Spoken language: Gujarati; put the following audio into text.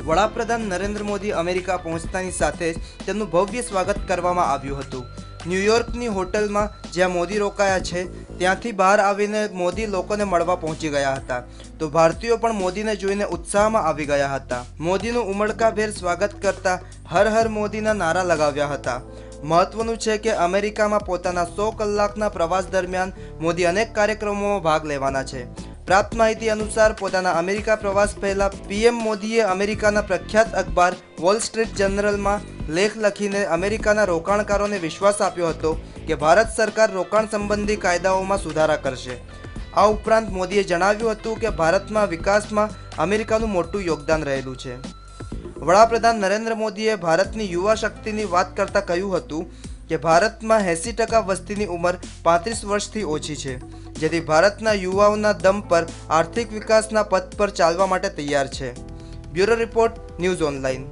વડાપ્રધાન નરેન્દ્ર મોદી અમેરિકા પહોંચતાની સાથે જ તેમનું ભવ્ય સ્વાગત કરવામાં આવ્યું હતું। ન્યૂયોર્કની હોટલમાં જ્યાં મોદી રોકાયા છે ત્યાંથી બહાર આવીને મોદી લોકોને મળવા પહોંચી ગયા હતા, તો ભારતીયો પણ મોદીને જોઈને ઉત્સાહમાં આવી ગયા હતા। મોદીનું ઉમળકાભેર સ્વાગત કરતા હર હર મોદીના નારા લગાવ્યા હતા। મહત્વનું છે કે અમેરિકામાં પોતાના 100 કલાકના પ્રવાસ દરમિયાન મોદી અનેક કાર્યક્રમોમાં ભાગ લેવાના છે। પ્રાપ્ત માહિતી અનુસાર પોતાના અમેરિકા પ્રવાસ પહેલા પીએમ મોદીએ અમેરિકાના પ્રખ્યાત અખબાર વોલ સ્ટ્રીટ જર્નલમાં લેખ લખીને અમેરિકાના રોકાણકારોને વિશ્વાસ આપ્યો હતો કે ભારત સરકાર રોકાણ સંબંધી કાયદાઓમાં સુધારા કરશે। આ ઉપરાંત મોદીએ જણાવ્યું હતું કે ભારતમાં વિકાસમાં અમેરિકાનું મોટું યોગદાન રહેલું છે। વડાપ્રધાન નરેન્દ્ર મોદીએ ભારતની યુવા શક્તિની વાત કરતા કહ્યું હતું કે ભારતમાં 80% વસ્તીની ઉંમર 35 વર્ષથી ઓછી છે, જેથી ભારતના યુવાઓના દમ પર આર્થિક વિકાસના પથ પર ચાલવા માટે તૈયાર છે। Bureau report, news online.